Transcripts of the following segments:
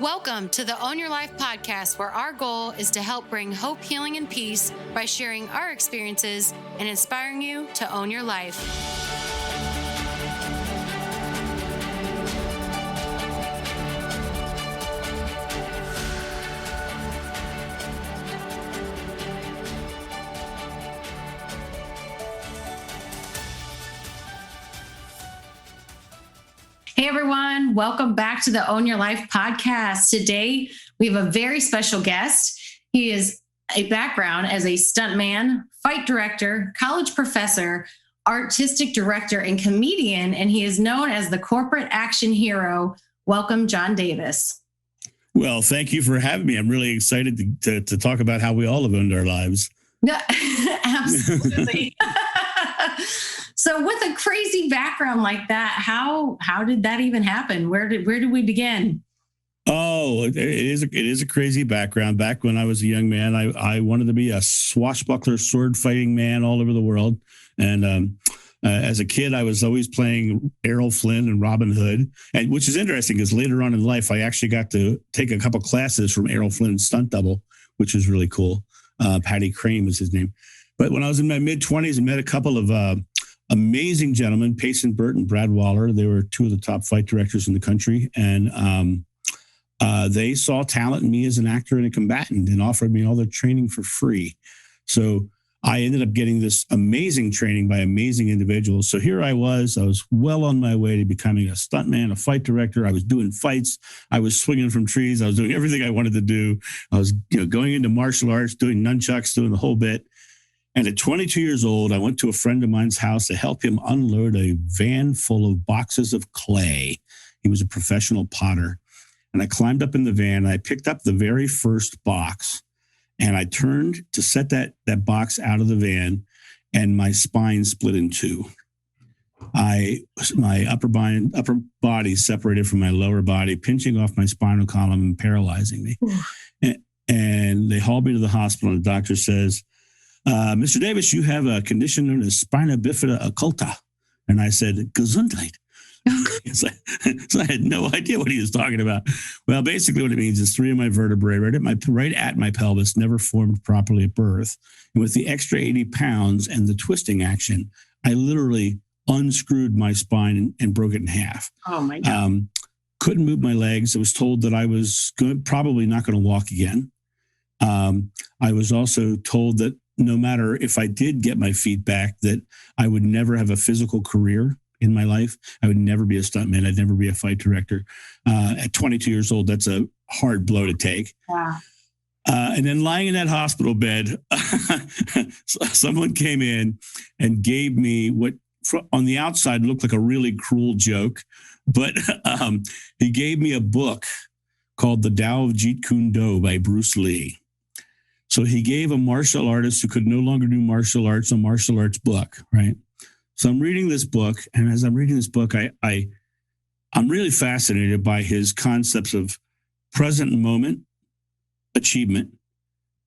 Welcome to the Own Your Life podcast, where our goal is to help bring hope, healing, and peace by sharing our experiences and inspiring you to own your life. Hey everyone, welcome back to the Own Your Life podcast. Today, we have a very special guest. He is a background as a stuntman, fight director, college professor, artistic director, and comedian, and he is known as the corporate action hero. Welcome, John Davis. Well, thank you for having me. I'm really excited to talk about how we all have owned our lives. Yeah, absolutely. So with a crazy background like that, how did that even happen? Where did we begin? Oh, it is a crazy background. Back when I was a young man, I wanted to be a swashbuckler, sword fighting man all over the world. And as a kid, I was always playing Errol Flynn and Robin Hood, and which is interesting because later on in life, I actually got to take a couple classes from Errol Flynn's stunt double, which was really cool. Patty Crane was his name. But when I was in my mid-20s, I met a couple of amazing gentlemen, Payson Burt and Brad Waller. They were two of the top fight directors in the country. And they saw talent in me as an actor and a combatant and offered me all their training for free. So I ended up getting this amazing training by amazing individuals. So here I was well on my way to becoming a stuntman, a fight director. I was doing fights. I was swinging from trees. I was doing everything I wanted to do. I was going into martial arts, doing nunchucks, doing the whole bit. And at 22 years old, I went to a friend of mine's house to help him unload a van full of boxes of clay. He was a professional potter. And I climbed up in the van, and I picked up the very first box, and I turned to set that box out of the van, and my spine split in two. My upper body separated from my lower body, pinching off my spinal column and paralyzing me. And they hauled me to the hospital, and the doctor says, Mr. Davis, you have a condition known as spina bifida occulta. And I said, Gesundheit. So I had no idea what he was talking about. Well, basically what it means is three of my vertebrae right at my pelvis never formed properly at birth. And with the extra 80 pounds and the twisting action, I literally unscrewed my spine and broke it in half. Oh, my God. Couldn't move my legs. I was told that I was probably not going to walk again. I was also told that no matter if I did get my feet back, that I would never have a physical career in my life. I would never be a stuntman. I'd never be a fight director. At 22 years old, that's a hard blow to take. Wow. And then lying in that hospital bed, someone came in and gave me what on the outside looked like a really cruel joke, but he gave me a book called The Tao of Jeet Kune Do by Bruce Lee. So he gave a martial artist who could no longer do martial arts a martial arts book, right? So I'm reading this book, and as I'm reading this book, I'm really fascinated by his concepts of present moment, achievement,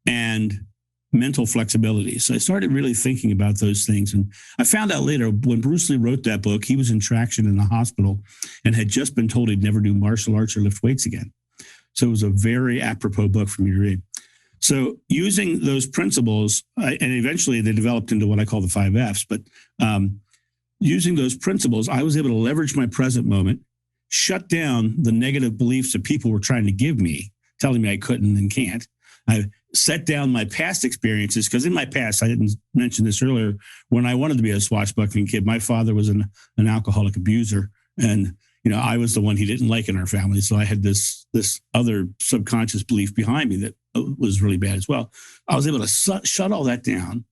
and mental flexibility. So I started really thinking about those things. And I found out later, when Bruce Lee wrote that book, he was in traction in the hospital and had just been told he'd never do martial arts or lift weights again. So it was a very apropos book for me to read. So using those principles, and eventually they developed into what I call the 5 Fs, but using those principles, I was able to leverage my present moment, shut down the negative beliefs that people were trying to give me, telling me I couldn't and can't. I set down my past experiences, because in my past, I didn't mention this earlier, when I wanted to be a swashbuckling kid, my father was an alcoholic abuser, and I was the one he didn't like in our family. So I had this other subconscious belief behind me that was really bad as well. I was able to shut all that down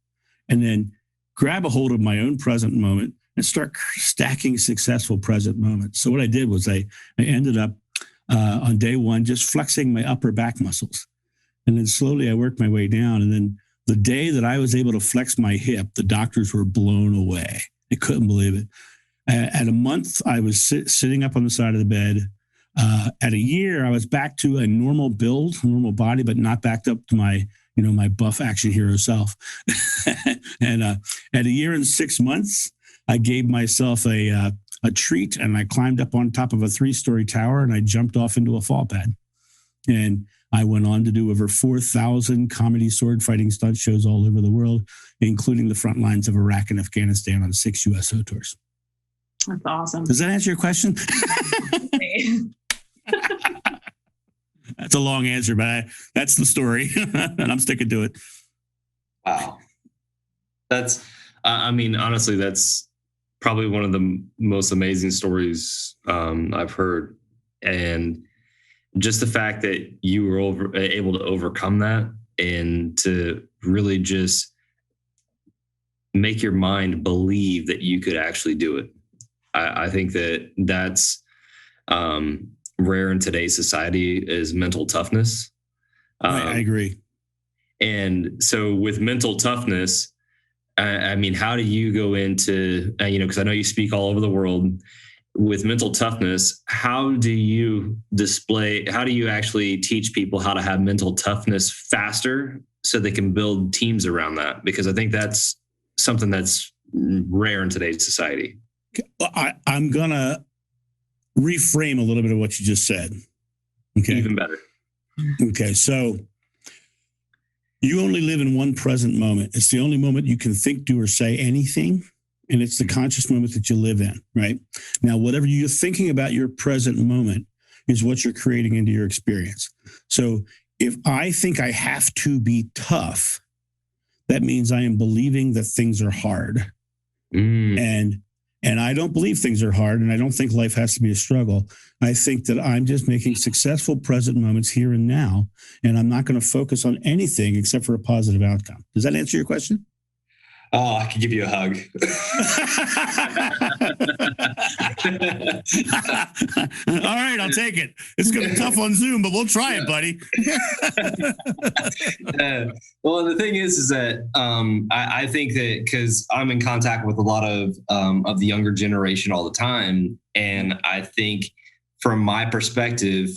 and then grab a hold of my own present moment and start stacking successful present moments. So what I did was I ended up on day one just flexing my upper back muscles. And then slowly I worked my way down. And then the day that I was able to flex my hip, the doctors were blown away. They couldn't believe it. At a month, I was sitting up on the side of the bed. At a year, I was back to a normal build, normal body, but not backed up to my buff action hero self. And at a year and 6 months, I gave myself a treat, and I climbed up on top of a 3-story tower, and I jumped off into a fall pad. And I went on to do over 4,000 comedy sword fighting stunt shows all over the world, including the front lines of Iraq and Afghanistan on 6 USO tours. That's awesome. Does that answer your question? That's a long answer, but that's the story, and I'm sticking to it. Wow. That's, honestly, that's probably one of the most amazing stories I've heard. And just the fact that you were able to overcome that and to really just make your mind believe that you could actually do it. I think that that's rare in today's society is mental toughness. I agree. And so with mental toughness, how do you go into, because I know you speak all over the world. With mental toughness, how do you actually teach people how to have mental toughness faster so they can build teams around that? Because I think that's something that's rare in today's society. I'm going to reframe a little bit of what you just said. Okay. Even better. Okay. So you only live in one present moment. It's the only moment you can think, do, or say anything. And it's the conscious moment that you live in, right? Now, whatever you're thinking about your present moment is what you're creating into your experience. So if I think I have to be tough, that means I am believing that things are hard. And I don't believe things are hard, and I don't think life has to be a struggle. I think that I'm just making successful present moments here and now, and I'm not going to focus on anything except for a positive outcome. Does that answer your question? Oh, I could give you a hug. All right, I'll take it. It's going to be tough on Zoom, but we'll try it, buddy. Well, the thing is that I think that because I'm in contact with a lot of the younger generation all the time, and I think from my perspective,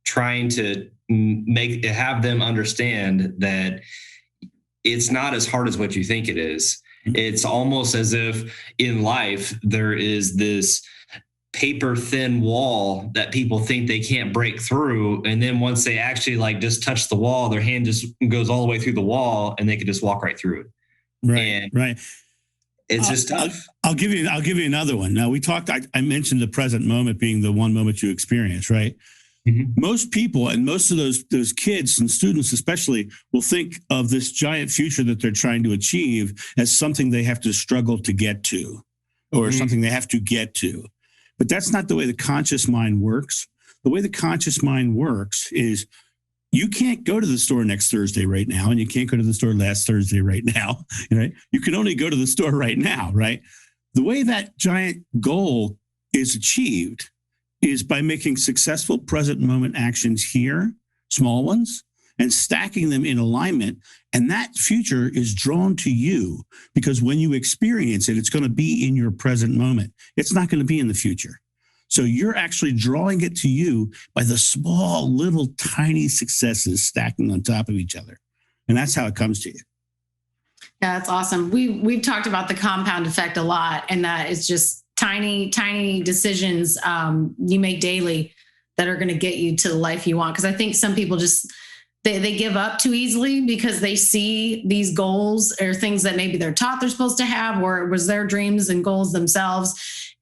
trying to have them understand that it's not as hard as what you think it is. It's almost as if in life there is this paper thin wall that people think they can't break through. And then once they actually just touch the wall, their hand just goes all the way through the wall and they can just walk right through it. Right. It's just tough. I'll give you another one. Now I mentioned the present moment being the one moment you experience, right? Mm-hmm. Most people and most of those kids and students especially will think of this giant future that they're trying to achieve as something they have to struggle to get to or something they have to get to. But that's not the way the conscious mind works. The way the conscious mind works is you can't go to the store next Thursday right now, and you can't go to the store last Thursday right now. Right? You can only go to the store right now, right? The way that giant goal is achieved is by making successful present moment actions here, small ones, and stacking them in alignment. And that future is drawn to you because when you experience it, it's going to be in your present moment. It's not going to be in the future. So you're actually drawing it to you by the small, little, tiny successes stacking on top of each other. And that's how it comes to you. Yeah, that's awesome. We've talked about the compound effect a lot, and that is just tiny decisions you make daily that are going to get you to the life you want. Because I think some people just, they give up too easily because they see these goals or things that maybe they're taught they're supposed to have, or it was their dreams and goals themselves.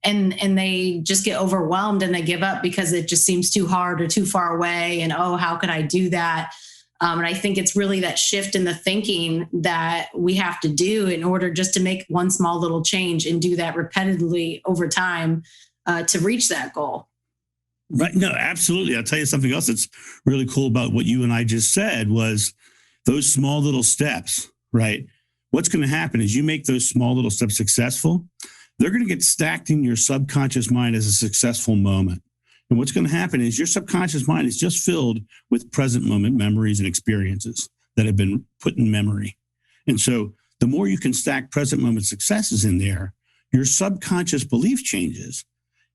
And they just get overwhelmed and they give up because it just seems too hard or too far away. And, oh, how could I do that? And I think it's really that shift in the thinking that we have to do in order just to make one small little change and do that repetitively over time to reach that goal. Right. No, absolutely. I'll tell you something else that's really cool about what you and I just said was those small little steps, right? What's going to happen is you make those small little steps successful. They're going to get stacked in your subconscious mind as a successful moment. And what's going to happen is your subconscious mind is just filled with present moment memories and experiences that have been put in memory. And so the more you can stack present moment successes in there, your subconscious belief changes.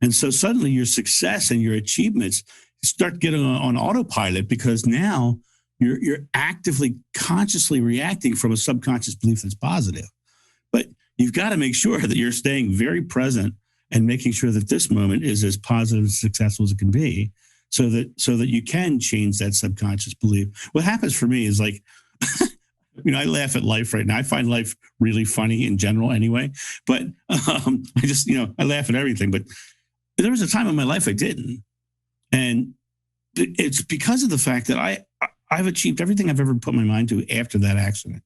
And so suddenly your success and your achievements start getting on autopilot because now you're actively, consciously reacting from a subconscious belief that's positive. But you've got to make sure that you're staying very present and making sure that this moment is as positive and successful as it can be so that you can change that subconscious belief. What happens for me is like, I laugh at life right now. I find life really funny in general anyway, but I just, I laugh at everything. But there was a time in my life I didn't. And it's because of the fact that I've achieved everything I've ever put my mind to after that accident,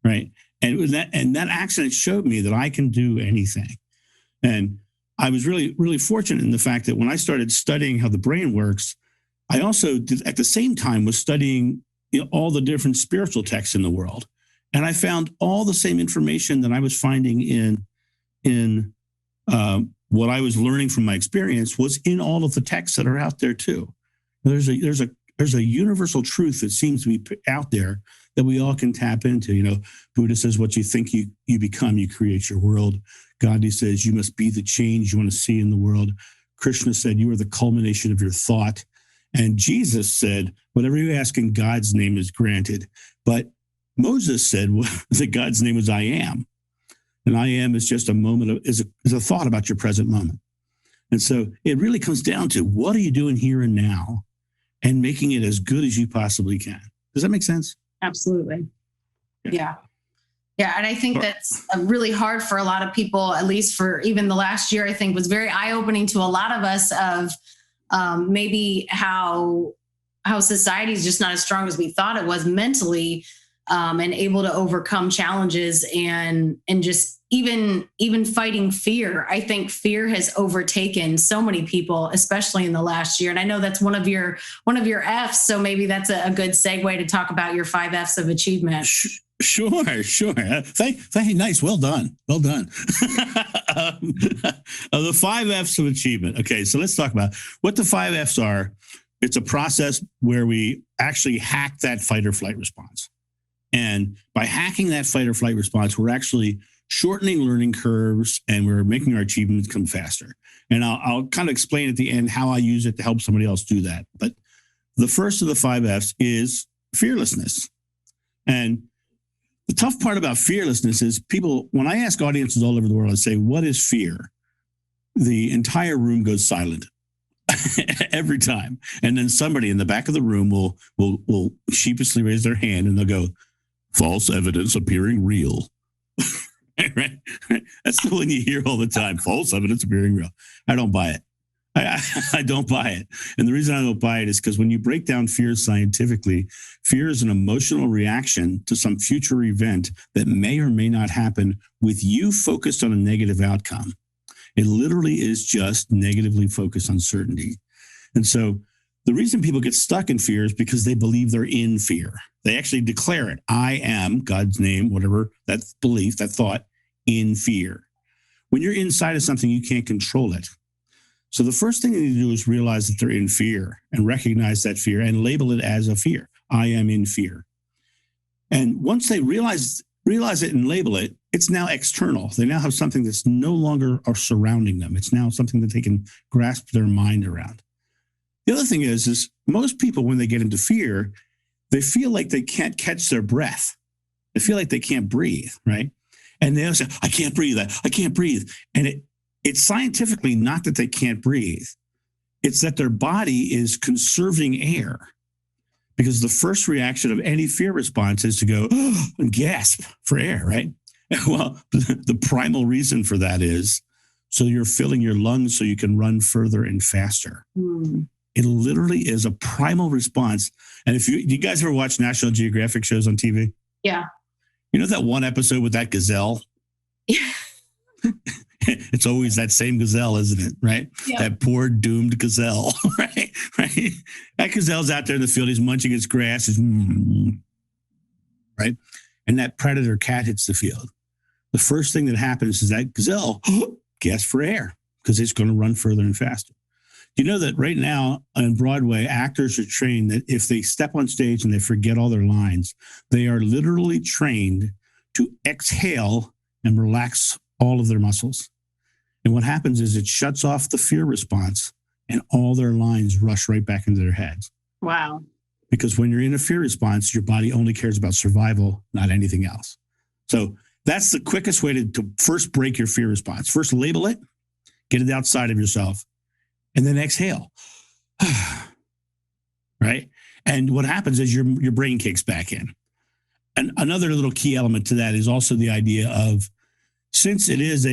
right? And that accident showed me that I can do anything. And I was really, really fortunate in the fact that when I started studying how the brain works, I also at the same time was studying all the different spiritual texts in the world. And I found all the same information that I was finding in what I was learning from my experience was in all of the texts that are out there too. There's a universal truth that seems to be out there that we all can tap into. Buddha says, what you think you become, you create your world. Gandhi says, you must be the change you want to see in the world. Krishna said, you are the culmination of your thought. And Jesus said, whatever you ask in God's name is granted. But Moses said that God's name is I am. And I am is just a moment is a thought about your present moment. And so it really comes down to what are you doing here and now and making it as good as you possibly can. Does that make sense? Absolutely. Yeah. Yeah. And I think that's really hard for a lot of people, at least for even the last year, I think was very eye-opening to a lot of us of maybe how society is just not as strong as we thought it was mentally, and able to overcome challenges and just even fighting fear. I think fear has overtaken so many people, especially in the last year. And I know that's one of your F's. So maybe that's a good segue to talk about your 5 F's of achievement. Sure. Thank you. Nice. Well done. The 5 F's of achievement. Okay, so let's talk about what the 5 F's are. It's a process where we actually hack that fight or flight response. And by hacking that fight or flight response, we're actually shortening learning curves and we're making our achievements come faster. And I'll kind of explain at the end how I use it to help somebody else do that. But the first of the 5 F's is fearlessness. And the tough part about fearlessness is people, when I ask audiences all over the world, I say, what is fear? The entire room goes silent every time. And then somebody in the back of the room will sheepishly raise their hand and they'll go, false evidence appearing real. Right? That's the one you hear all the time. False evidence appearing real. I don't buy it. I don't buy it. And the reason I don't buy it is because when you break down fear scientifically, fear is an emotional reaction to some future event that may or may not happen with you focused on a negative outcome. It literally is just negatively focused uncertainty. And so the reason people get stuck in fear is because they believe they're in fear. They actually declare it. I am, God's name, whatever, that belief, that thought, in fear. When you're inside of something, you can't control it. So the first thing they need to do is realize that they're in fear and recognize that fear and label it as a fear. I am in fear. And once they realize it and label it, it's now external. They now have something that's no longer are surrounding them. It's now something that they can grasp their mind around. The other thing is most people, when they get into fear, they feel like they can't catch their breath. They feel like they can't breathe, right? And they'll say, I can't breathe. I can't breathe. And it's scientifically not that they can't breathe. It's that their body is conserving air. Because the first reaction of any fear response is to go and gasp for air, right? Well, the primal reason for that is so you're filling your lungs so you can run further and faster. Mm. It literally is a primal response. And if you guys ever watch National Geographic shows on TV? Yeah. You know that one episode with that gazelle? Yeah. It's always that same gazelle, isn't it? Right? Yeah. That poor doomed gazelle, right? That gazelle's out there in the field. He's munching his grass. Right? And that predator cat hits the field. The first thing that happens is that gazelle gasps for air because it's going to run further and faster. You know that right now on Broadway, actors are trained that if they step on stage and they forget all their lines, they are literally trained to exhale and relax all of their muscles. And what happens is it shuts off the fear response and all their lines rush right back into their heads. Wow. Because when you're in a fear response, your body only cares about survival, not anything else. So that's the quickest way to first break your fear response. First, label it, get it outside of yourself, and then exhale. right? And what happens is your brain kicks back in. And another little key element to that is also the idea of, since it is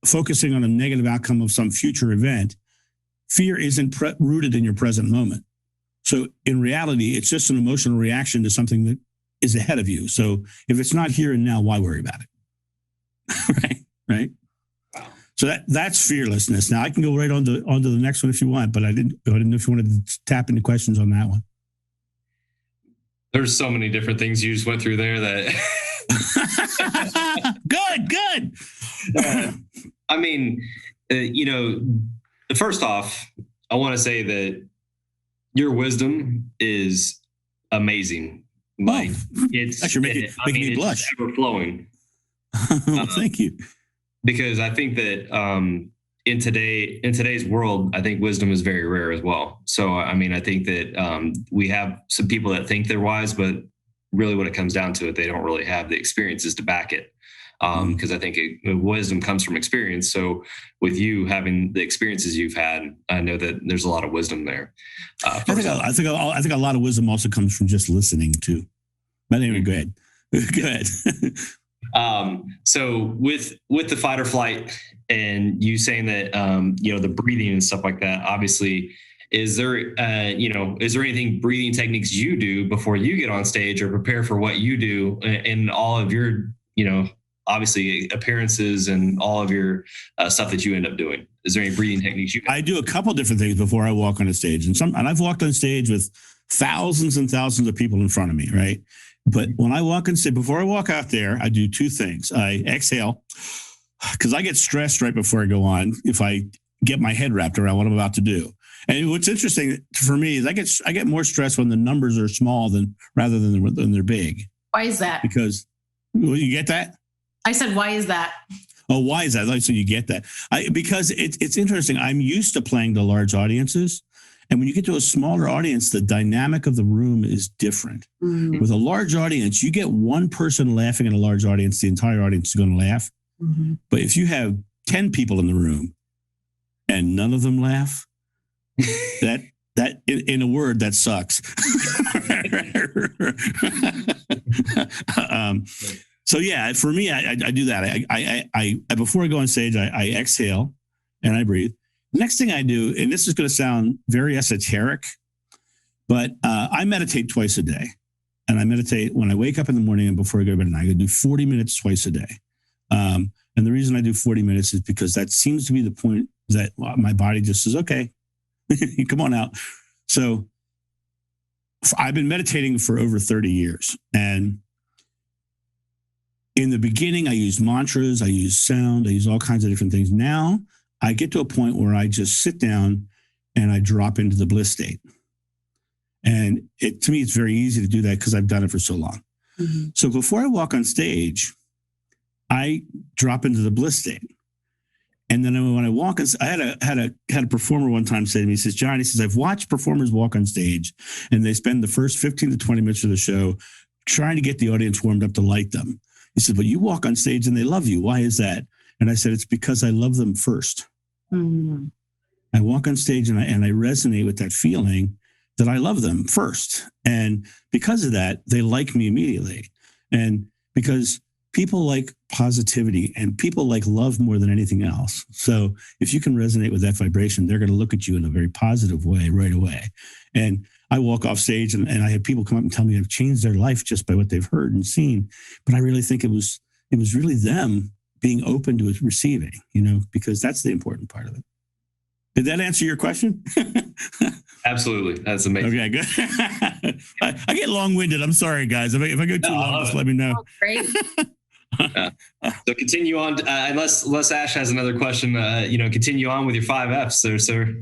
focusing on a negative outcome of some future event, fear isn't rooted in your present moment. So in reality, it's just an emotional reaction to something that is ahead of you. So if it's not here and now, why worry about it? Right. So that's fearlessness. Now I can go right on to the next one if you want, but I didn't know if you wanted to tap into questions on that one. There's so many different things you just went through there that. Good. I mean, first off, I want to say that your wisdom is amazing. Like it's making me blush. It's ever flowing. Thank you. Because I think that in today's world, I think wisdom is very rare as well. So, I mean, I think that we have some people that think they're wise, but really when it comes down to it, they don't really have the experiences to back it. Because I think wisdom comes from experience. So with you having the experiences you've had, I know that there's a lot of wisdom there. I think a lot of wisdom also comes from just listening too. But anyway, go ahead. Go ahead. So with the fight or flight, and you saying that the breathing and stuff like that, obviously, is there anything breathing techniques you do before you get on stage or prepare for what you do in all of your obviously appearances and all of your stuff that you end up doing? Is there any breathing techniques you do? I do a couple different things before I walk on a stage, and I've walked on stage with thousands and thousands of people in front of me, right? But when I walk on stage, before I walk out there, I do two things. I exhale, because I get stressed right before I go on if I get my head wrapped around what I'm about to do. And what's interesting for me is I get more stressed when the numbers are small rather than they're big. Why is that? Because you get that? I said, why is that? Oh, why is that? So you get that. Because it's interesting. I'm used to playing to large audiences. And when you get to a smaller audience, the dynamic of the room is different. Mm-hmm. With a large audience, you get one person laughing in a large audience, the entire audience is going to laugh. Mm-hmm. But if you have 10 people in the room and none of them laugh, that in a word, that sucks. So yeah, for me, I do that. I before I go on stage, I exhale and I breathe. The next thing I do, and this is going to sound very esoteric, but I meditate twice a day. And I meditate when I wake up in the morning and before I go to bed at night. I do 40 minutes twice a day. And the reason I do 40 minutes is because that seems to be the point that my body just says, okay, come on out. So I've been meditating for over 30 years. And in the beginning, I used mantras, I used sound, I used all kinds of different things. Now I get to a point where I just sit down and I drop into the bliss state. And to me, it's very easy to do that because I've done it for so long. Mm-hmm. So before I walk on stage, I drop into the bliss state. And then when I walk, I had a performer one time say to me, he says, John, he says, I've watched performers walk on stage and they spend the first 15 to 20 minutes of the show trying to get the audience warmed up to like them. He said, but you walk on stage and they love you. Why is that? And I said, it's because I love them first. Mm-hmm. I walk on stage and I resonate with that feeling that I love them first. And because of that, they like me immediately. And because people like positivity and people like love more than anything else. So if you can resonate with that vibration, they're going to look at you in a very positive way right away. And I walk off stage and I have people come up and tell me they've changed their life just by what they've heard and seen. But I really think it was really them being open to receiving, because that's the important part of it. Did that answer your question? Absolutely. That's amazing. Okay, good. I get long-winded. I'm sorry, guys. If I go too long, just let me know. Oh, great. So continue on, unless Ash has another question, continue on with your 5 F's there, sir.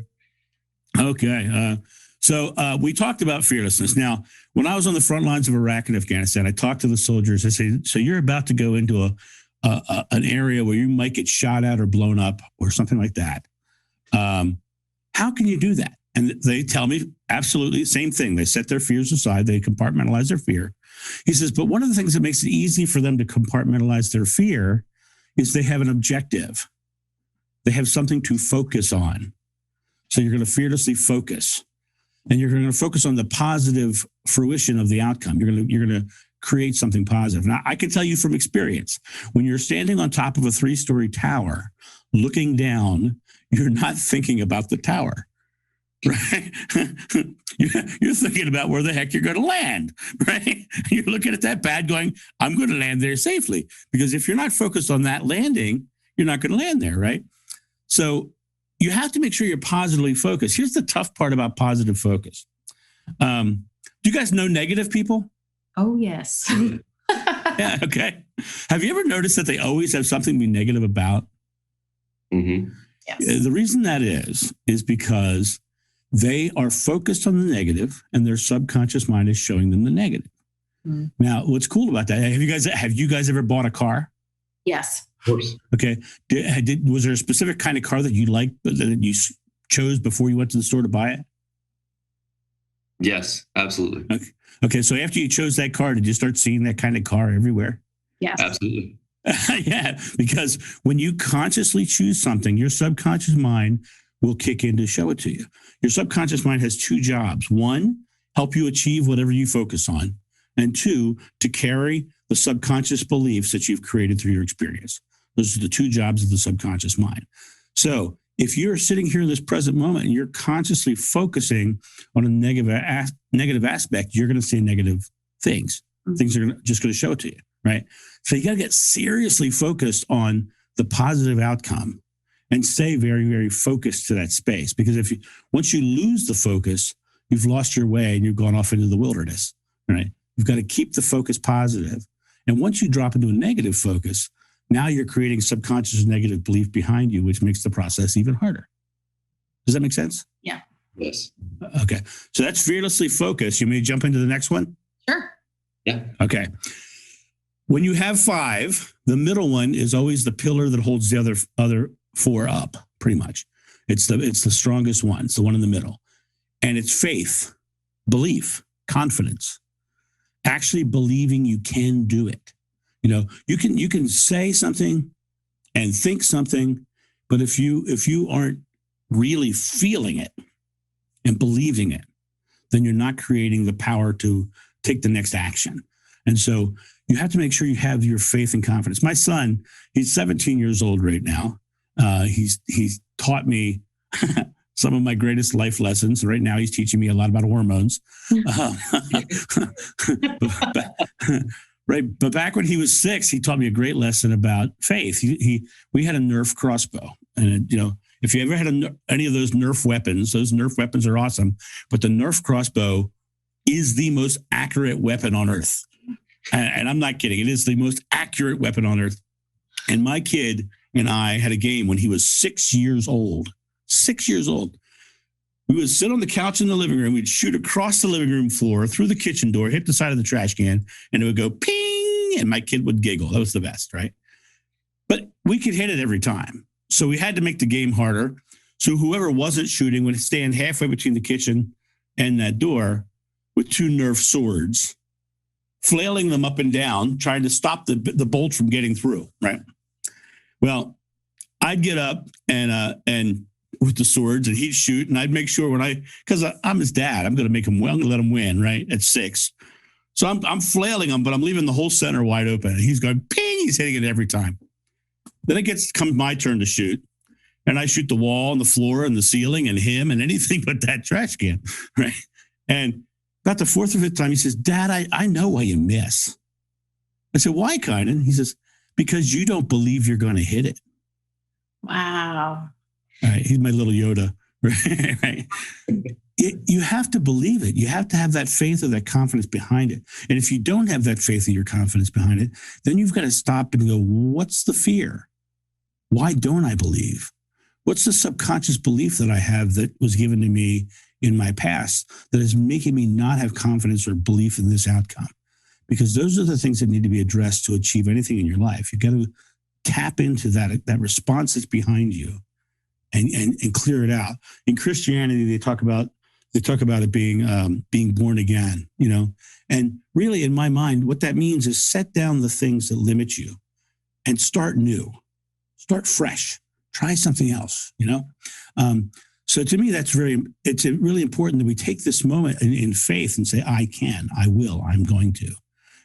Okay. So we talked about fearlessness. Now, when I was on the front lines of Iraq and Afghanistan, I talked to the soldiers. I say, so you're about to go into an area where you might get shot at or blown up or something like that. How can you do that? And they tell me absolutely the same thing. They set their fears aside. They compartmentalize their fear. He says, but one of the things that makes it easy for them to compartmentalize their fear is they have an objective. They have something to focus on. So you're going to fearlessly focus. and you're going to focus on the positive fruition of the outcome. You're going to create something positive. Now, I can tell you from experience, when you're standing on top of a 3-story tower, looking down, you're not thinking about the tower, right? You're thinking about where the heck you're going to land, right? You're looking at that pad going, I'm going to land there safely. Because if you're not focused on that landing, you're not going to land there, right? So you have to make sure you're positively focused. Here's the tough part about positive focus. Do you guys know negative people? Oh, yes. Yeah, okay. Have you ever noticed that they always have something to be negative about? Mm-hmm. Yes. The reason that is because they are focused on the negative and their subconscious mind is showing them the negative. Mm-hmm. Now, what's cool about that, have you guys ever bought a car? Yes. Of course. Okay. Was there a specific kind of car that you liked, that you chose before you went to the store to buy it? Yes, absolutely. Okay. So after you chose that car, did you start seeing that kind of car everywhere? Yes. Absolutely. Yeah, because when you consciously choose something, your subconscious mind will kick in to show it to you. Your subconscious mind has 2 jobs. 1, help you achieve whatever you focus on. And 2, to carry the subconscious beliefs that you've created through your experience. Those are the 2 jobs of the subconscious mind. So if you're sitting here in this present moment and you're consciously focusing on a negative aspect, you're going to see negative things. Mm-hmm. Things are just going to show it to you, right? So you got to get seriously focused on the positive outcome and stay very, very focused to that space. Because once you lose the focus, you've lost your way and you've gone off into the wilderness, right? You've got to keep the focus positive. And once you drop into a negative focus, now you're creating subconscious negative belief behind you, which makes the process even harder. Does that make sense? Yeah. Yes. Okay. So that's fearlessly focused. You may jump into the next one? Sure. Yeah. Okay. When you have 5, the middle one is always the pillar that holds the other 4 up, pretty much. It's the strongest one. It's the one in the middle. And it's faith, belief, confidence, actually believing you can do it. You can say something and think something, but if you aren't really feeling it and believing it, then you're not creating the power to take the next action. And so you have to make sure you have your faith and confidence. My son, he's 17 years old right now. He's taught me some of my greatest life lessons. Right now, he's teaching me a lot about hormones. Right, but back when he was 6, he taught me a great lesson about faith. We had a Nerf crossbow, and if you ever had any of those Nerf weapons are awesome. But the Nerf crossbow is the most accurate weapon on Earth, and I'm not kidding. It is the most accurate weapon on Earth. And my kid and I had a game when he was 6 years old. 6 years old. We would sit on the couch in the living room. We'd shoot across the living room floor, through the kitchen door, hit the side of the trash can, and it would go ping, and my kid would giggle. That was the best, right? But we could hit it every time. So we had to make the game harder. So whoever wasn't shooting would stand halfway between the kitchen and that door with 2 Nerf swords, flailing them up and down, trying to stop the bolt from getting through, right? Well, I'd get up and with the swords, and he'd shoot, and I'd make sure because I'm his dad, I'm going to let him win, right, at 6. So I'm flailing him, but I'm leaving the whole center wide open. And he's going, ping, he's hitting it every time. Then it comes my turn to shoot, and I shoot the wall and the floor and the ceiling and him and anything but that trash can, right? And about the 4th or 5th time, he says, Dad, I know why you miss. I said, why, Kynan? He says, because you don't believe you're going to hit it. Wow. Right, he's my little Yoda, right? You have to believe it. You have to have that faith or that confidence behind it. And if you don't have that faith or your confidence behind it, then you've got to stop and go, what's the fear? Why don't I believe? What's the subconscious belief that I have that was given to me in my past that is making me not have confidence or belief in this outcome? Because those are the things that need to be addressed to achieve anything in your life. You've got to tap into that response that's behind you. And clear it out. In Christianity, they talk about it being born again, And really, in my mind, what that means is set down the things that limit you, and start new, start fresh, try something else, So to me, it's really important that we take this moment in faith and say, I can, I will, I'm going to.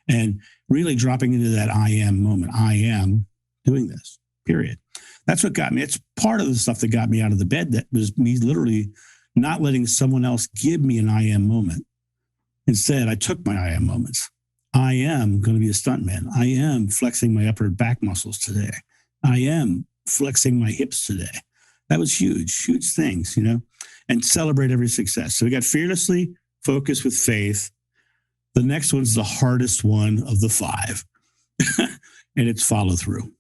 And really dropping into that I am moment. I am doing this, period. That's what got me. It's part of the stuff that got me out of the bed. That was me literally not letting someone else give me an I am moment. Instead, I took my I am moments. I am going to be a stuntman. I am flexing my upper back muscles today. I am flexing my hips today. That was huge things, and celebrate every success. So we got fearlessly, focus with faith. The next one's the hardest one of the 5, and it's follow through.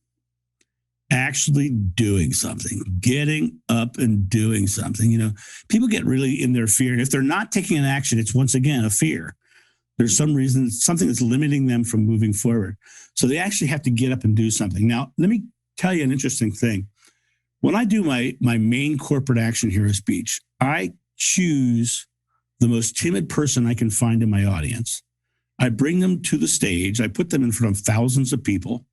Actually doing something, getting up and doing something. People get really in their fear. And if they're not taking an action, it's once again a fear. There's some reason, something that's limiting them from moving forward. So they actually have to get up and do something. Now, let me tell you an interesting thing. When I do my main corporate action hero speech, I choose the most timid person I can find in my audience. I bring them to the stage. I put them in front of thousands of people,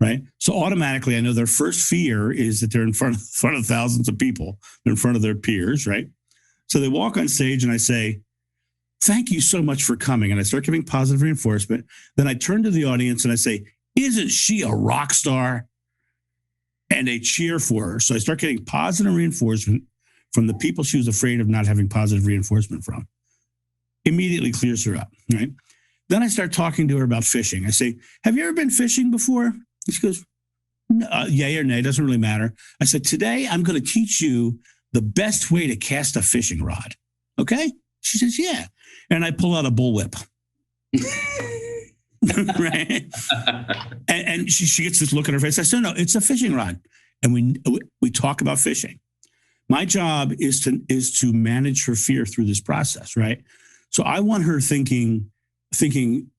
right? So automatically, I know their first fear is that they're in front of thousands of people. They're in front of their peers, right? So they walk on stage and I say, thank you so much for coming. And I start giving positive reinforcement. Then I turn to the audience and I say, isn't she a rock star? And they cheer for her. So I start getting positive reinforcement from the people she was afraid of not having positive reinforcement from. Immediately clears her up, right? Then I start talking to her about fishing. I say, have you ever been fishing before? And she goes, yay or nay, doesn't really matter. I said, today I'm going to teach you the best way to cast a fishing rod. Okay? She says, yeah. And I pull out a bullwhip. Right? And she gets this look on her face. I said, no, it's a fishing rod. And we talk about fishing. My job is to manage her fear through this process, right? So I want her thinking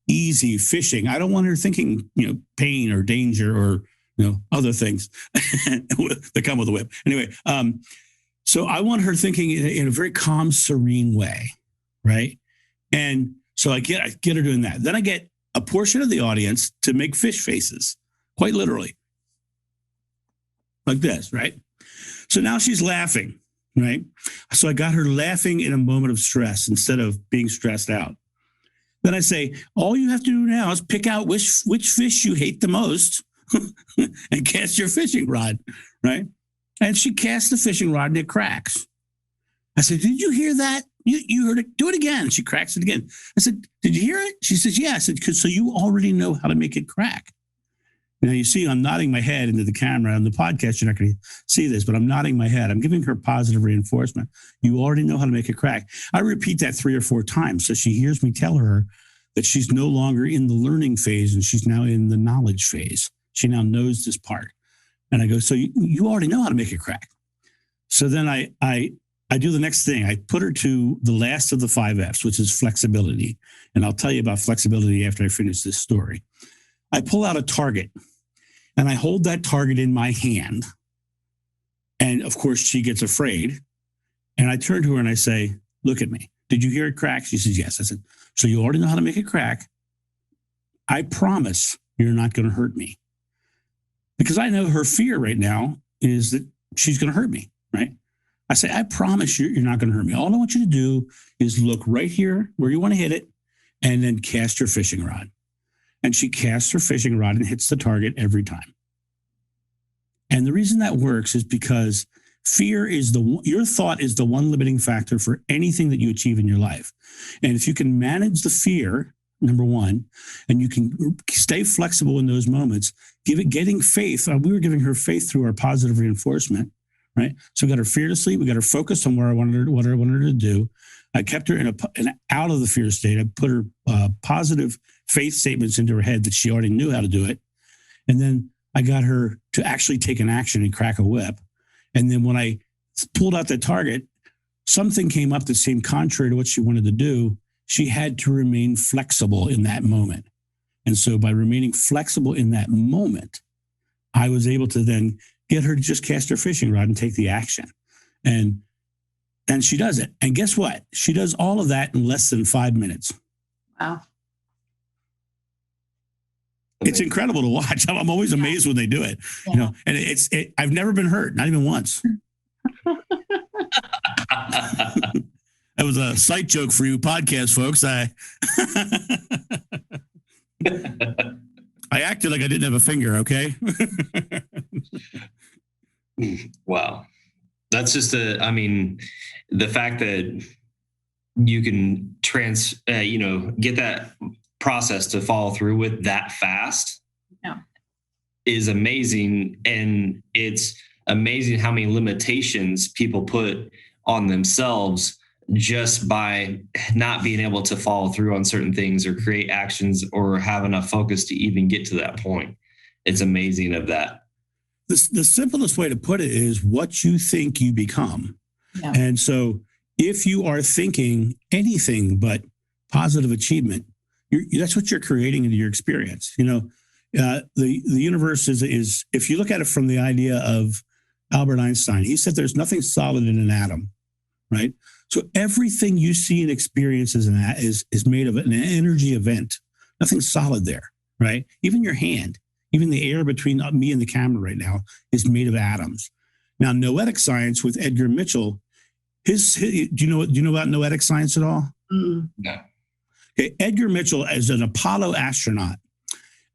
easy fishing. I don't want her thinking, pain or danger or, other things that come with a whip. Anyway, so I want her thinking in a very calm, serene way, right? And so I get her doing that. Then I get a portion of the audience to make fish faces, quite literally. Like this, right? So now she's laughing, right? So I got her laughing in a moment of stress instead of being stressed out. Then I say, all you have to do now is pick out which fish you hate the most and cast your fishing rod, right? And she casts the fishing rod and it cracks. I said, did you hear that? You heard it. Do it again. She cracks it again. I said, did you hear it? She says, yeah. I said, so you already know how to make it crack. Now, you see, I'm nodding my head into the camera. On the podcast, you're not going to see this, but I'm nodding my head. I'm giving her positive reinforcement. You already know how to make it crack. I repeat that 3 or 4 times. So she hears me tell her that she's no longer in the learning phase and she's now in the knowledge phase. She now knows this part. And I go, so you already know how to make it crack. So then I do the next thing. I put her to the last of the 5 F's, which is flexibility. And I'll tell you about flexibility after I finish this story. I pull out a target and I hold that target in my hand. And of course, she gets afraid. And I turn to her and I say, look at me. Did you hear it crack? She says, yes. I said, so you already know how to make it crack. I promise you're not going to hurt me. Because I know her fear right now is that she's going to hurt me, right? I say, I promise you're not going to hurt me. All I want you to do is look right here where you want to hit it and then cast your fishing rod. And she casts her fishing rod and hits the target every time. And the reason that works is because fear is your thought is the one limiting factor for anything that you achieve in your life. And if you can manage the fear, number one, and you can stay flexible in those moments, getting faith. We were giving her faith through our positive reinforcement, right? So we got her fearlessly. We got her focused on what I wanted her to do. I kept her in out of the fear state. I put her positive faith statements into her head that she already knew how to do it. And then I got her to actually take an action and crack a whip. And then when I pulled out that target, something came up that seemed contrary to what she wanted to do. She had to remain flexible in that moment. And so by remaining flexible in that moment, I was able to then get her to just cast her fishing rod and take the action. And she does it. And guess what? She does all of that in less than 5 minutes. Wow. It's incredible to watch. I'm always amazed when they do it. Yeah. And I've never been hurt, not even once. That was a sight joke for you podcast folks. I acted like I didn't have a finger, okay? Wow. That's just the fact that you can get that process to follow through with that fast is amazing. And it's amazing how many limitations people put on themselves just by not being able to follow through on certain things or create actions or have enough focus to even get to that point. It's amazing of that. The simplest way to put it is what you think you become. Yeah. And so if you are thinking anything but positive achievement, that's what you're creating into your experience. The universe is, if you look at it from the idea of Albert Einstein, he said there's nothing solid in an atom, right? So everything you see and experience is made of an energy event. Nothing solid there, right? Even your hand, even the air between me and the camera right now is made of atoms. Now, noetic science with Edgar Mitchell, do you know about noetic science at all? No. Okay, Edgar Mitchell, as an Apollo astronaut,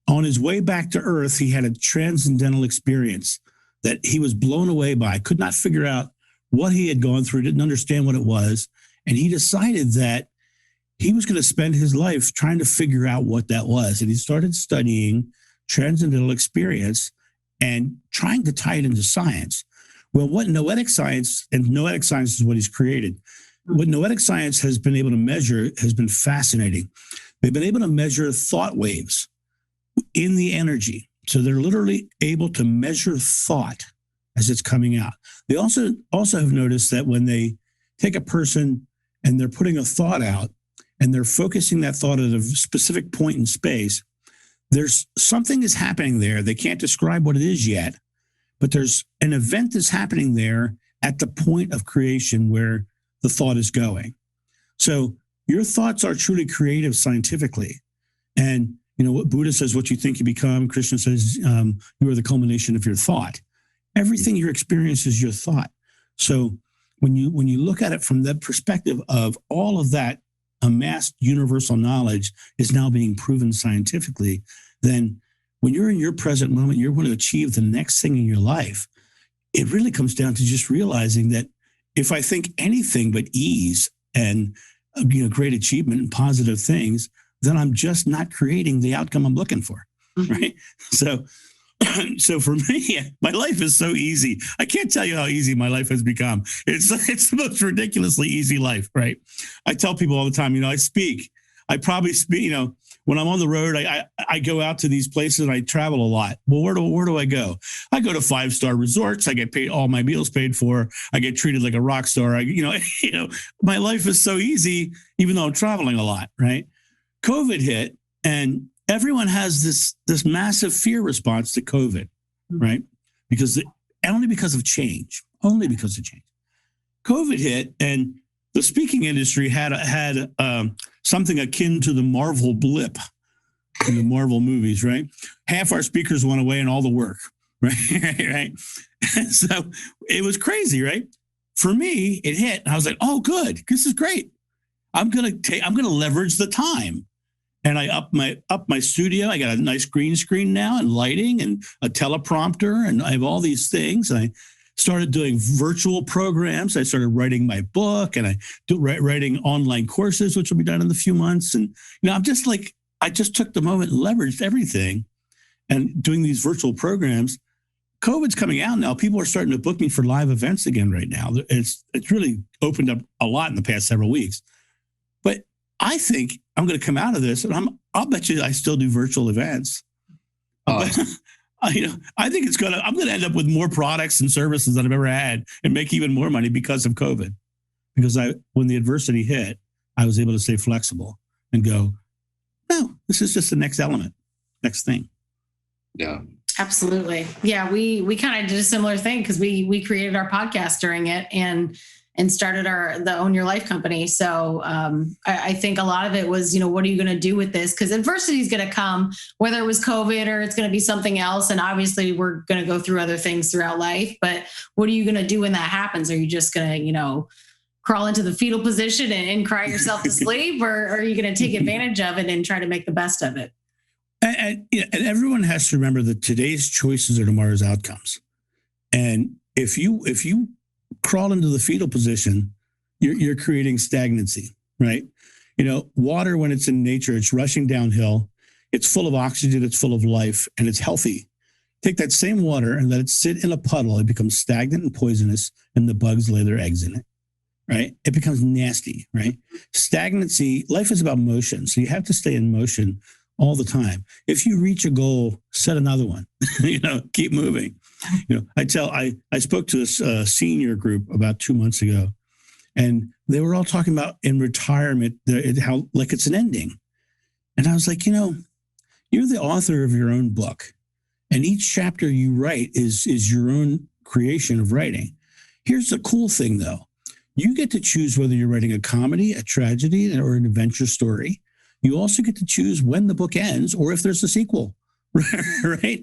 on his way back to Earth, he had a transcendental experience that he was blown away by, could not figure out what he had gone through, didn't understand what it was. And he decided that he was going to spend his life trying to figure out what that was. And he started studying transcendental experience and trying to tie it into science. Well, what noetic science is what he's created. What noetic science has been able to measure has been fascinating. They've been able to measure thought waves in the energy. So they're literally able to measure thought as it's coming out. They also have noticed that when they take a person and they're putting a thought out and they're focusing that thought at a specific point in space, there's something is happening there. They can't describe what it is yet, but there's an event that's happening there at the point of creation where the thought is going. So your thoughts are truly creative scientifically. And what Buddha says, what you think you become. Krishna says, you are the culmination of your thought. Everything you experience is your thought. So when you look at it from that perspective of all of that amassed universal knowledge is now being proven scientifically, then when you're in your present moment, you're going to achieve the next thing in your life. It really comes down to just realizing that if I think anything but ease and great achievement and positive things, then I'm just not creating the outcome I'm looking for, right? So for me, my life is so easy. I can't tell you how easy my life has become. It's the most ridiculously easy life, right? I tell people all the time, I probably speak, when I'm on the road, I go out to these places and I travel a lot. Well, where do I go? I go to 5-star resorts. I get paid, all my meals paid for. I get treated like a rock star. My life is so easy, even though I'm traveling a lot, right? COVID hit and everyone has this massive fear response to COVID, right? Only because of change. COVID hit, and the speaking industry had something akin to the Marvel blip in the Marvel movies, right? Half our speakers went away and all the work, right? Right. So it was crazy, right? For me, it hit. And I was like, oh, good. This is great. I'm gonna leverage the time. And I up my studio. I got a nice green screen now and lighting and a teleprompter, and I have all these things. And I started doing virtual programs. I started writing my book, and I do writing online courses, which will be done in a few months. And I'm just like, I just took the moment and leveraged everything, and doing these virtual programs. COVID's coming out now. People are starting to book me for live events again right now. It's really opened up a lot in the past several weeks. But I think I'm going to come out of this, and I'll bet you I still do virtual events. I think I'm going to end up with more products and services than I've ever had, and make even more money because of COVID. Because when the adversity hit, I was able to stay flexible and go, no, this is just the next element, next thing. Yeah, absolutely. Yeah, we kind of did a similar thing because we created our podcast during it and started the Own Your Life company. So I think a lot of it was, what are you going to do with this? Because adversity is going to come, whether it was COVID or it's going to be something else. And obviously we're going to go through other things throughout life. But what are you going to do when that happens? Are you just going to, crawl into the fetal position and cry yourself to sleep, or are you going to take advantage of it and try to make the best of it? And everyone has to remember that today's choices are tomorrow's outcomes. And if you crawl into the fetal position, you're creating stagnancy, right? Water, when it's in nature, it's rushing downhill. It's full of oxygen, it's full of life, and it's healthy. Take that same water and let it sit in a puddle. It becomes stagnant and poisonous, and the bugs lay their eggs in it, right? It becomes nasty, right? Stagnancy, life is about motion. So you have to stay in motion all the time. If you reach a goal, set another one, keep moving. I spoke to this senior group about 2 months ago, and they were all talking about in retirement, how like it's an ending. And I was like, you're the author of your own book, and each chapter you write is your own creation of writing. Here's the cool thing, though. You get to choose whether you're writing a comedy, a tragedy, or an adventure story. You also get to choose when the book ends or if there's a sequel, right?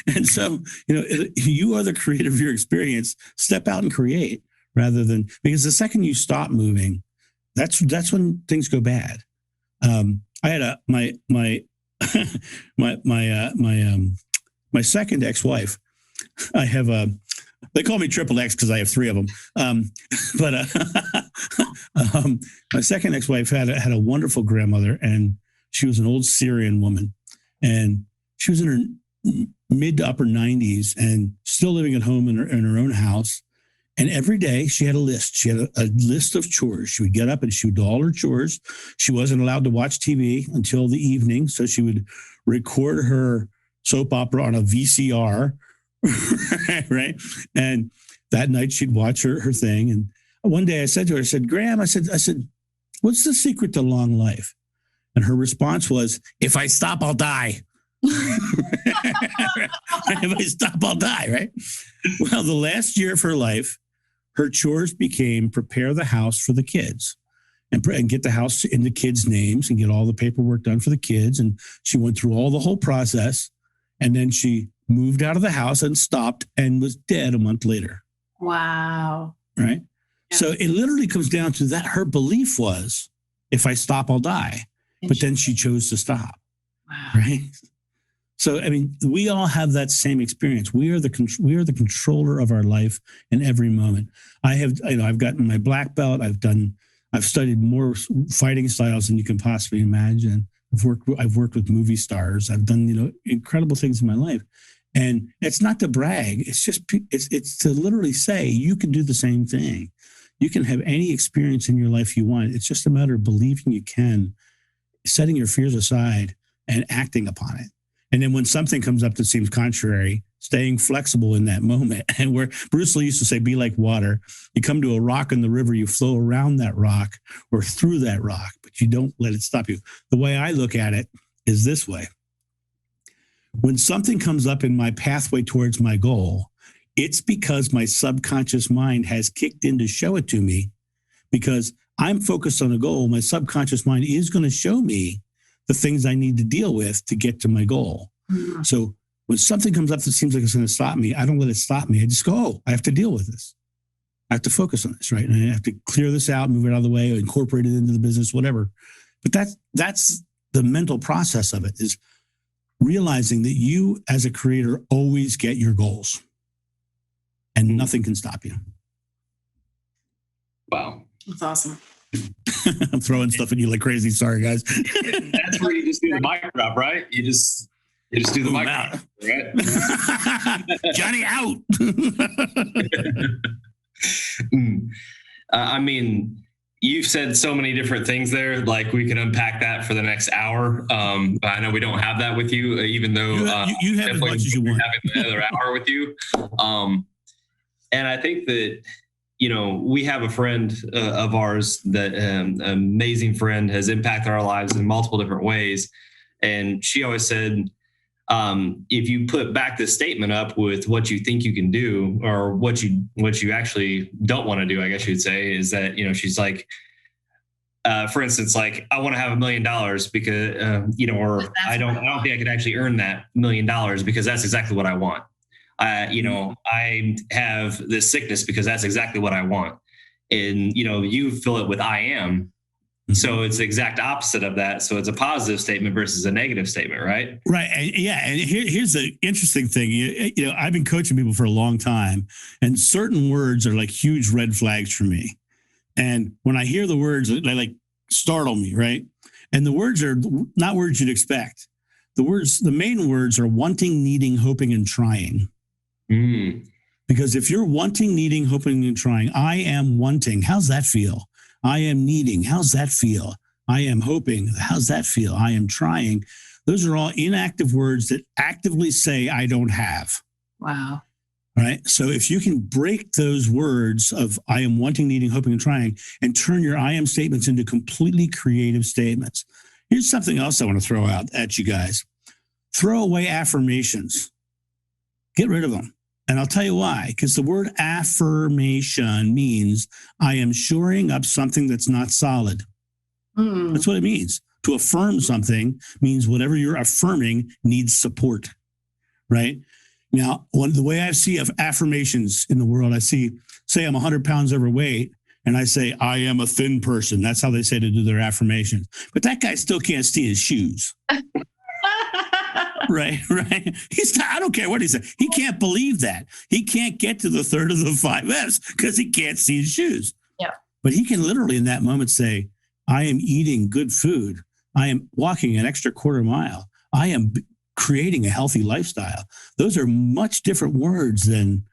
And so, you are the creator of your experience. Step out and create rather than, because the second you stop moving, that's when things go bad. I had my second ex-wife. I have they call me Triple X because I have 3 of them. My second ex-wife had a wonderful grandmother, and she was an old Syrian woman, and she was in her mid to upper 90s and still living at home in her own house. And every day she had a list. She had a list of chores. She would get up and she would do all her chores. She wasn't allowed to watch TV until the evening, so she would record her soap opera on a VCR, right? And that night she'd watch her thing. And one day I said to her, Graham, I said, what's the secret to long life? And her response was, if I stop, I'll die. If I stop, I'll die, right? Well, the last year of her life, her chores became prepare the house for the kids and get the house in the kids' names and get all the paperwork done for the kids. And she went through the whole process. And then she moved out of the house and stopped and was dead a month later. Wow. Right? Yeah. So it literally comes down to that. Her belief was, if I stop, I'll die. But then she chose to stop. Wow. Right? So, we all have that same experience. We are the controller of our life in every moment. I've gotten my black belt. I've studied more fighting styles than you can possibly imagine. I've worked with movie stars. I've done, incredible things in my life. And it's not to brag. It's just, it's to literally say you can do the same thing. You can have any experience in your life you want. It's just a matter of believing you can, setting your fears aside and acting upon it. And then when something comes up that seems contrary, staying flexible in that moment. And where Bruce Lee used to say, be like water. You come to a rock in the river, you flow around that rock or through that rock, but you don't let it stop you. The way I look at it is this way. When something comes up in my pathway towards my goal, it's because my subconscious mind has kicked in to show it to me. Because I'm focused on a goal, my subconscious mind is going to show me the things I need to deal with to get to my goal. Mm-hmm. So when something comes up that seems like it's going to stop me, I don't let it stop me. I just go, I have to deal with this. I have to focus on this, right? And I have to clear this out, move it out of the way, incorporate it into the business, whatever. But that's the mental process of it, is realizing that you as a creator always get your goals and nothing can stop you. Wow. That's awesome. I'm throwing stuff at you like crazy. Sorry, guys. That's where you just do the mic drop, right? You just do the mic drop, right? Johnny out. You've said so many different things there. Like we can unpack that for the next hour. I know we don't have that with you, even though you have as much as you want. Having another hour with you. And I think that, we have a friend of ours that an amazing friend has impacted our lives in multiple different ways. And she always said, if you put back this statement up with what you think you can do or what you actually don't want to do, I guess you'd say, is that, she's like, for instance, like, I want to have $1 million because, or I don't think I could actually earn that $1 million because that's exactly what I want. I have this sickness because that's exactly what I want. And, you fill it with I am. So it's the exact opposite of that. So it's a positive statement versus a negative statement, right? Right. And here's the interesting thing. I've been coaching people for a long time, and certain words are like huge red flags for me. And when I hear the words, they like startle me, right? And the words are not words you'd expect. The main words are wanting, needing, hoping, and trying. Because if you're wanting, needing, hoping, and trying, I am wanting, how's that feel? I am needing, how's that feel? I am hoping, how's that feel? I am trying. Those are all inactive words that actively say I don't have. Wow. Right. So if you can break those words of I am wanting, needing, hoping, and trying, and turn your I am statements into completely creative statements. Here's something else I want to throw out at you guys. Throw away affirmations. Get rid of them. And I'll tell you why. Because the word affirmation means I am shoring up something that's not solid. That's what it means. To affirm something means whatever you're affirming needs support. Right? Now, the way I see of affirmations in the world, say I'm 100 pounds overweight, and I say, I am a thin person. That's how they say to do their affirmations. But that guy still can't see his shoes. Right. I don't care what he said. He can't believe that. He can't get to the third of the 5S because he can't see his shoes. Yeah. But he can literally in that moment say, I am eating good food. I am walking an extra quarter mile. I am creating a healthy lifestyle. Those are much different words than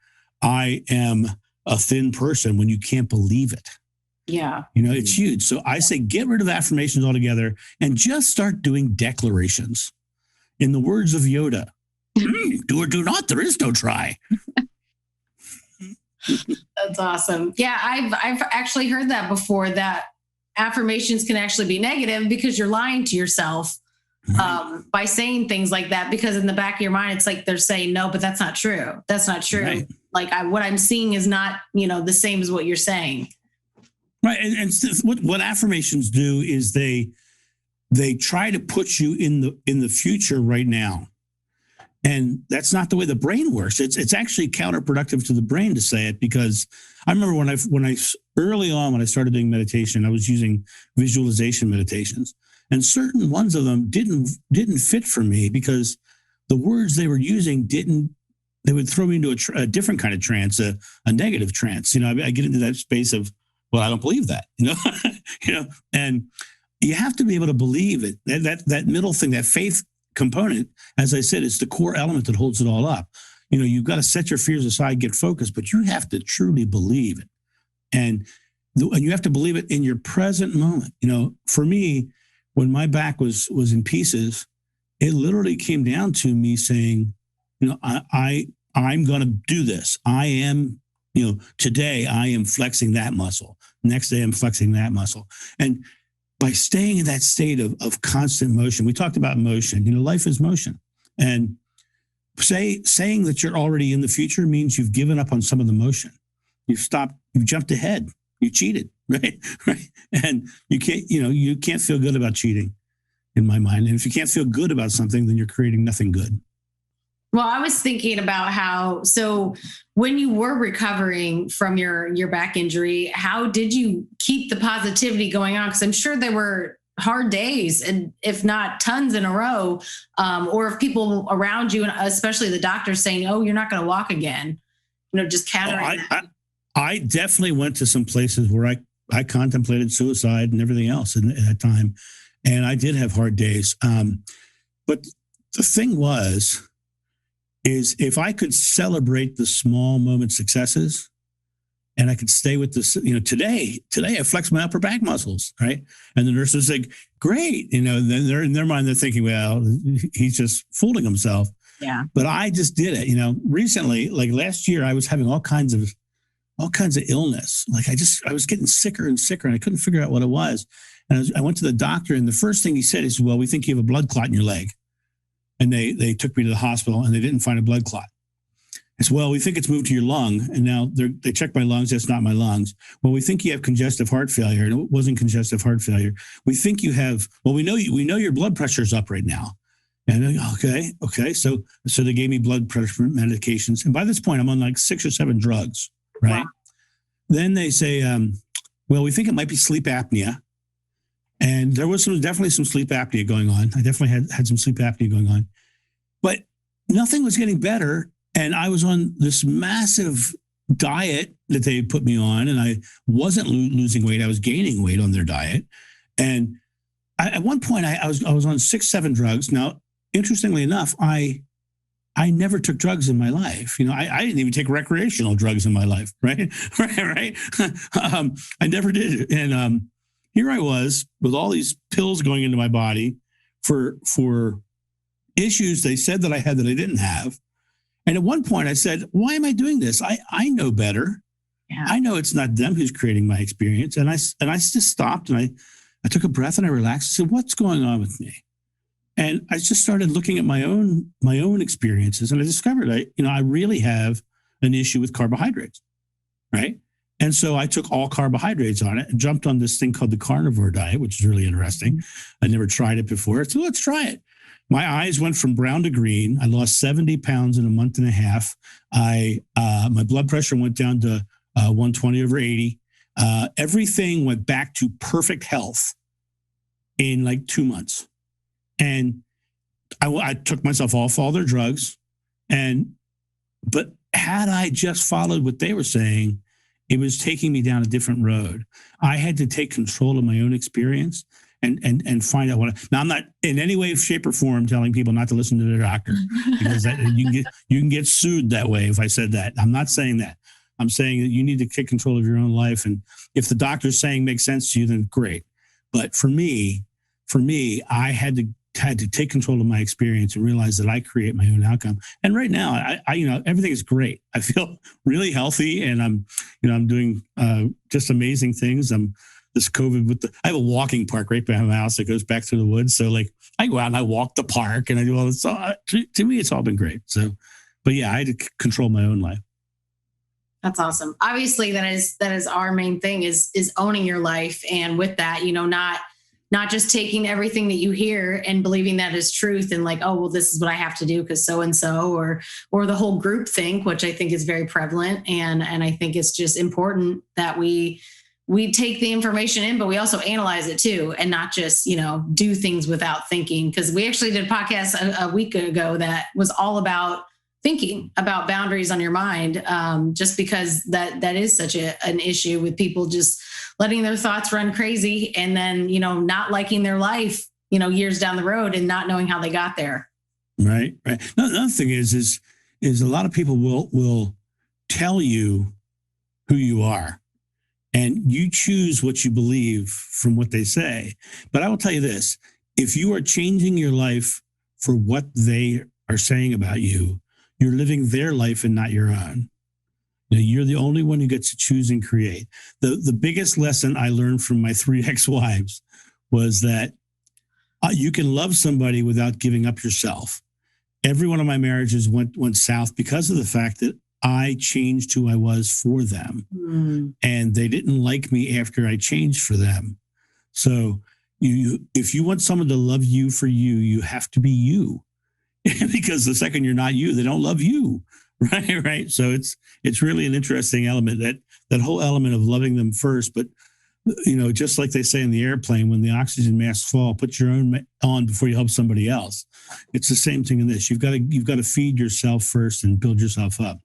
I am a thin person when you can't believe it. Yeah. It's huge. So I say, get rid of affirmations altogether and just start doing declarations. In the words of Yoda, do or do not, there is no try. That's awesome. Yeah, I've actually heard that before, that affirmations can actually be negative because you're lying to yourself by saying things like that, because in the back of your mind, it's like they're saying, no, but that's not true. That's not true. Right. Like what I'm seeing is not, the same as what you're saying. Right. And what affirmations do is they try to put you in the future right now. And that's not the way the brain works. It's actually counterproductive to the brain to say it, because I remember when I early on, when I started doing meditation, I was using visualization meditations, and certain ones of them didn't fit for me because the words they were using they would throw me into a different kind of trance, a negative trance. I get into that space of, well, I don't believe that, and you have to be able to believe it. That middle thing, that faith component, as I said, is the core element that holds it all up. You've got to set your fears aside, get focused, but you have to truly believe it. And you have to believe it in your present moment. For me, when my back was in pieces, it literally came down to me saying, I'm going to do this. I am, today I am flexing that muscle. Next day I'm flexing that muscle. And by staying in that state of constant motion, we talked about motion, life is motion. And saying that you're already in the future means you've given up on some of the motion. You've jumped ahead, you cheated, right? And you can't feel good about cheating, in my mind. And if you can't feel good about something, then you're creating nothing good. Well, I was thinking about so when you were recovering from your back injury, how did you keep the positivity going on? Because I'm sure there were hard days, and if not tons in a row, or if people around you, and especially the doctors saying, oh, you're not going to walk again, just countering that. I definitely went to some places where I contemplated suicide and everything else at that time. And I did have hard days. But the thing is if I could celebrate the small moment successes, and I could stay with this, today I flex my upper back muscles, right? And the nurse was like, great. Then they're in their mind, they're thinking, well, he's just fooling himself. Yeah. But I just did it. Recently, like last year, I was having all kinds of illness. Like I was getting sicker and sicker, and I couldn't figure out what it was. And I went to the doctor, and the first thing he said is, well, we think you have a blood clot in your leg. And they took me to the hospital, and they didn't find a blood clot. I said, well, we think it's moved to your lung. And now they checked my lungs. That's not my lungs. Well, we think you have congestive heart failure. And it wasn't congestive heart failure. We think you have, we know your blood pressure is up right now. And okay. So they gave me blood pressure medications. And by this point, I'm on like 6 or 7 drugs, right? Wow. Then they say, Well, we think it might be sleep apnea. And there was definitely some sleep apnea going on. I definitely had some sleep apnea going on. But nothing was getting better. And I was on this massive diet that they put me on, and I wasn't losing weight. I was gaining weight on their diet. And at one point, I was on 6-7 drugs. Now, interestingly enough, I never took drugs in my life. I didn't even take recreational drugs in my life, right? right. I never did. And here I was with all these pills going into my body for issues they said that I had that I didn't have. And at one point I said, why am I doing this? I know better. Yeah. I know it's not them who's creating my experience. And I just stopped and I took a breath and I relaxed. I said, what's going on with me? And I just started looking at my own experiences, and I discovered I really have an issue with carbohydrates, right? And so I took all carbohydrates on it and jumped on this thing called the Carnivore Diet, which is really interesting. I never tried it before, so let's try it. My eyes went from brown to green. I lost 70 pounds in a month and a half. My blood pressure went down to 120/80. Everything went back to perfect health in like 2 months. And I took myself off all their drugs. But had I just followed what they were saying, it was taking me down a different road. I had to take control of my own experience and find out now I'm not in any way, shape, or form telling people not to listen to their doctor, because you can get sued that way if I said that. I'm not saying that. I'm saying that you need to take control of your own life. And if the doctor's saying makes sense to you, then great. But for me, I had to take control of my experience and realize that I create my own outcome. And right now, I everything is great. I feel really healthy, and I'm doing just amazing things. This COVID I have a walking park right behind my house that goes back through the woods. So like I go out and I walk the park and I do all this. So to me, it's all been great. So, but yeah, I had to control my own life. That's awesome. Obviously, that is our main thing is owning your life, and with that, not just taking everything that you hear and believing that is truth and like, oh, well, this is what I have to do because so-and-so or the whole group think, which I think is very prevalent. And I think it's just important that we take the information in, but we also analyze it too, and not just, do things without thinking. Because we actually did a podcast a week ago that was all about thinking about boundaries on your mind, just because that is such an issue with people just letting their thoughts run crazy and then, not liking their life, years down the road and not knowing how they got there. Right. Another thing is a lot of people will tell you who you are, and you choose what you believe from what they say. But I will tell you this, if you are changing your life for what they are saying about you, you're living their life and not your own. You're the only one who gets to choose and create. The biggest lesson I learned from my 3 ex-wives was that you can love somebody without giving up yourself. Every one of my marriages went south because of the fact that I changed who I was for them. And they didn't like me after I changed for them. So if you want someone to love you for you, you have to be you. Because the second you're not you, they don't love you. Right. So it's really an interesting element, that whole element of loving them first. But, just like they say in the airplane, when the oxygen masks fall, put your own on before you help somebody else. It's the same thing in this. You've got to feed yourself first and build yourself up.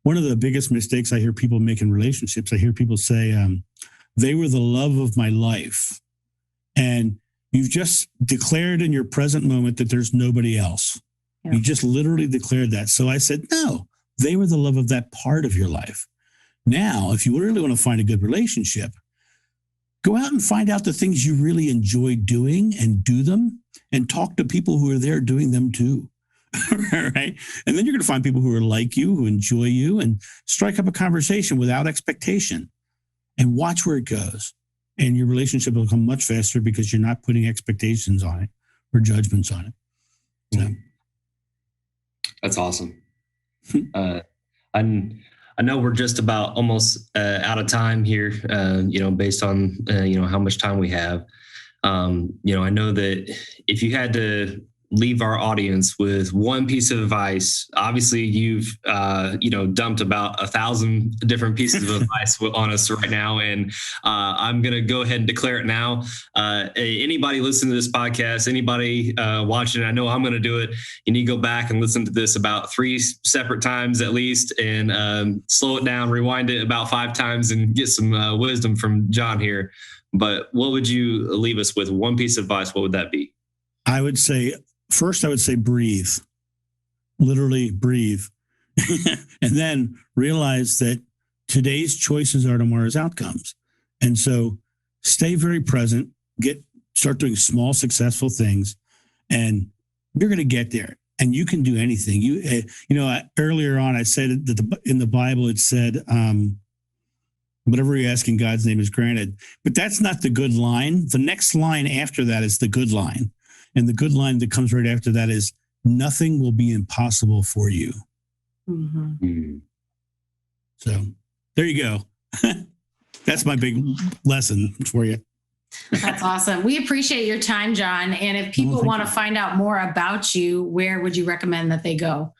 One of the biggest mistakes I hear people make in relationships, I hear people say, they were the love of my life. And you've just declared in your present moment that there's nobody else. Yeah. You just literally declared that. So I said, no, they were the love of that part of your life. Now, if you really want to find a good relationship, go out and find out the things you really enjoy doing and do them, and talk to people who are there doing them too. Right. And then you're going to find people who are like you, who enjoy you, and strike up a conversation without expectation and watch where it goes. And your relationship will come much faster because you're not putting expectations on it or judgments on it. So. That's awesome. I know we're just about almost out of time here, based on, how much time we have. I know that if you had to, leave our audience with one piece of advice, obviously you've dumped about 1,000 different pieces of advice on us right now, and I'm going to go ahead and declare it now. Anybody listening to this podcast, anybody watching, I know I'm going to do it. You need to go back and listen to this about 3 separate times at least, and slow it down, rewind it about 5 times, and get some wisdom from John here. But what would you leave us with? One piece of advice, what would that be? I would say breathe, literally breathe. And then realize that today's choices are tomorrow's outcomes. And so stay very present, start doing small, successful things, and you're going to get there. And you can do anything. Earlier on, I said that in the Bible, it said, whatever you ask in God's name is granted. But that's not the good line. The next line after that is the good line. And the good line that comes right after that is, nothing will be impossible for you. Mm-hmm. So there you go. That's my big lesson for you. That's awesome. We appreciate your time, John. And if people want to find out more about you, where would you recommend that they go?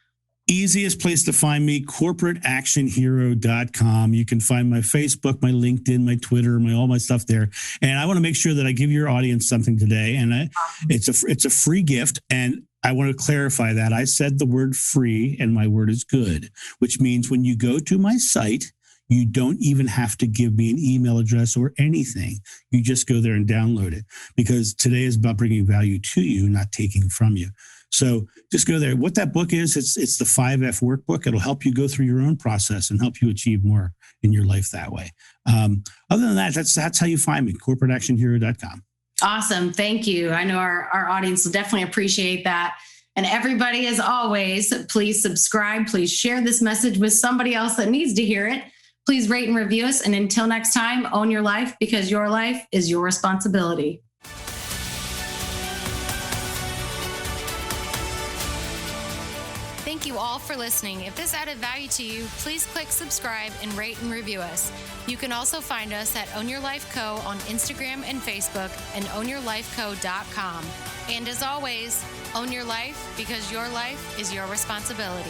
Easiest place to find me, corporateactionhero.com. You can find my Facebook, my LinkedIn, my Twitter, all my stuff there. And I want to make sure that I give your audience something today. And it's a free gift. And I want to clarify that. I said the word free and my word is good, which means when you go to my site, you don't even have to give me an email address or anything. You just go there and download it, because today is about bringing value to you, not taking from you. So just go there. What that book is, it's the 5F workbook. It'll help you go through your own process and help you achieve more in your life that way. Other than that, that's how you find me, corporateactionhero.com. Awesome. Thank you. I know our audience will definitely appreciate that. And everybody, as always, please subscribe. Please share this message with somebody else that needs to hear it. Please rate and review us. And until next time, own your life, because your life is your responsibility. Thank you all for listening. If this added value to you, please click subscribe and rate and review us. You can also find us at Own Your Life Co. on Instagram and Facebook, and ownyourlifeco.com. And as always, own your life, because your life is your responsibility.